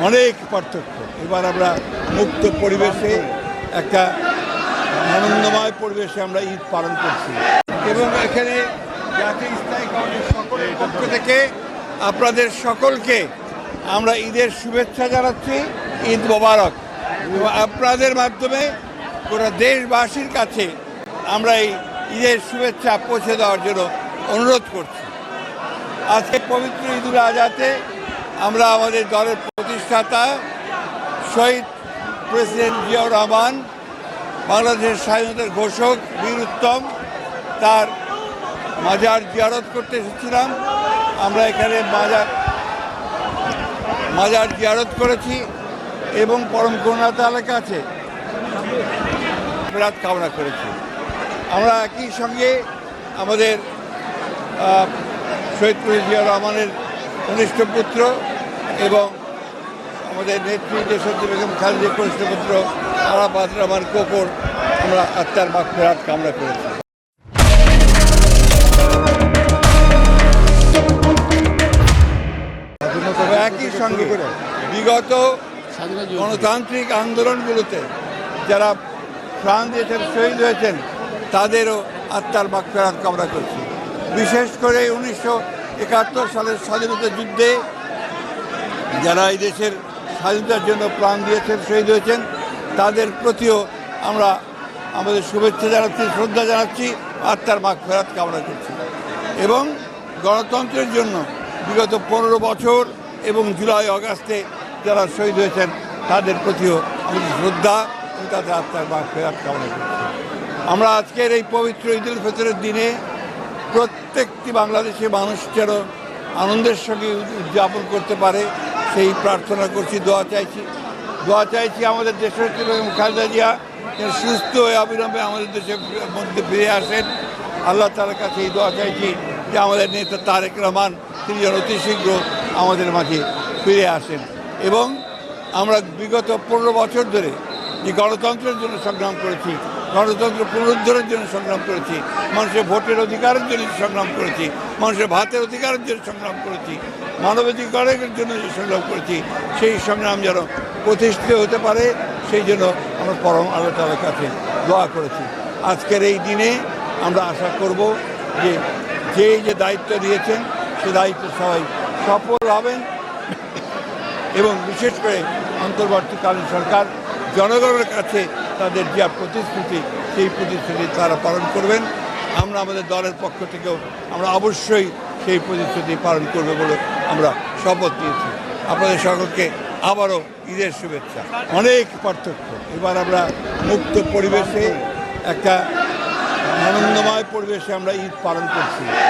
অনেক পার্থক্য। এবার আমরা মুক্ত পরিবেশে একটা আনন্দময় পরিবেশে আমরা ঈদ পালন করছি এবং এখানে জাতীয় স্থায়ী কমিটির সকলের পক্ষ থেকে আপনাদের সকলকে আমরা ঈদের শুভেচ্ছা জানাচ্ছি। ঈদ মোবারক। এবং আপনাদের মাধ্যমে গোটা দেশবাসীর কাছে আমরা এই ঈদের শুভেচ্ছা পৌঁছে দেওয়ার জন্য অনুরোধ করছি। আজকে পবিত্র ঈদুল আজহাতে আমরা আমাদের দলের প্রতিষ্ঠাতা শহীদ প্রেসিডেন্ট জিয়াউর রহমান, বাংলাদেশের স্বাধীনতার ঘোষক বীর উত্তম, তার মাজার জিয়ারত করতে এসেছিলাম। আমরা এখানে মাজার জিয়ারত করেছি এবং পরম করুণা তাআলার কাছে ফেরাত কামনা করেছি। আমরা একই সঙ্গে আমাদের শহীদ প্রেসিডেন্ট জিয়াউর রহমানের কনিষ্ঠ পুত্র এবং আমাদের নেত্রী দেশনেত্রী বেগম খালেদা কনিষ্ঠ পুত্র আরাফাত রহমান কোকর, আমরা আত্মার মাগফিরাত কামনা করেছি। একই সঙ্গে বিগত গণতান্ত্রিক আন্দোলনগুলোতে যারা প্রাণ দিয়েছেন, শহীদ হয়েছেন, তাদেরও আত্মার মাগফিরাত কামনা করছি। বিশেষ করে 1971 সালের স্বাধীনতা যুদ্ধে যারা এই দেশের স্বাধীনতার জন্য প্রাণ দিয়েছেন, শহীদ হয়েছেন, তাদের প্রতিও আমরা আমাদের শুভেচ্ছা জানাচ্ছি, শ্রদ্ধা জানাচ্ছি, আত্মার মাগফিরাত কামনা করছি। এবং গণতন্ত্রের জন্য বিগত 15 বছর এবং জুলাই আগস্টে যারা শহীদ হয়েছেন, তাদের প্রতিও আমাদের শ্রদ্ধা এবং তাদের আত্মার মাগফিরাত কামনা করছি। আমরা আজকের এই পবিত্র ঈদ উল ফিতরের দিনে প্রত্যেকটি বাংলাদেশি মানুষ যেন আনন্দের সঙ্গে উদযাপন করতে পারে সেই প্রার্থনা করছি, দোয়া চাইছি আমাদের দেশের বেগম খালেদা জিয়া যেন সুস্থ হয়ে অবিলম্বে আমাদের দেশের মধ্যে ফিরে আসেন। আল্লাহ তাআলার কাছে এই দোয়া চাইছি যে আমাদের নেতা তারেক রহমান তিনি যেন অতি শীঘ্র আমাদের মাঝে ফিরে আসেন। এবং আমরা বিগত 15 বছর ধরে যে গণতন্ত্রের জন্য সংগ্রাম করেছি, গণতন্ত্র পুনরুদ্ধারের জন্য সংগ্রাম করেছি, মানুষের ভোটের অধিকারের জন্য সংগ্রাম করেছি, মানুষের ভাতের অধিকারের জন্য সংগ্রাম করেছি, মানবাধিকারের জন্য যে সংগ্রাম করেছি, সেই সংগ্রাম যেন প্রতিষ্ঠিত হতে পারে সেই জন্য আমরা পরম আল্লাহ তাআলার কাছে দোয়া করেছি। আজকের এই দিনে আমরা আশা করব যে যে দায়িত্ব দিয়েছেন সে দায়িত্ব সবাই সফল হবেন এবং বিশেষ করে অন্তর্বর্তীকালীন সরকার জনগণের কাছে তাদের যে প্রতিশ্রুতি সেই প্রতিশ্রুতি তারা পালন করবেন। আমরা আমাদের দলের পক্ষ থেকেও আমরা অবশ্যই সেই প্রতিশ্রুতি পালন করবে বলে আমরা শপথ নিয়েছি। আপনাদের সকলকে আবারও ঈদের শুভেচ্ছা। অনেক পার্থক্য। এবার আমরা মুক্ত পরিবেশে একটা আনন্দময় পরিবেশে আমরা ঈদ পালন করছি।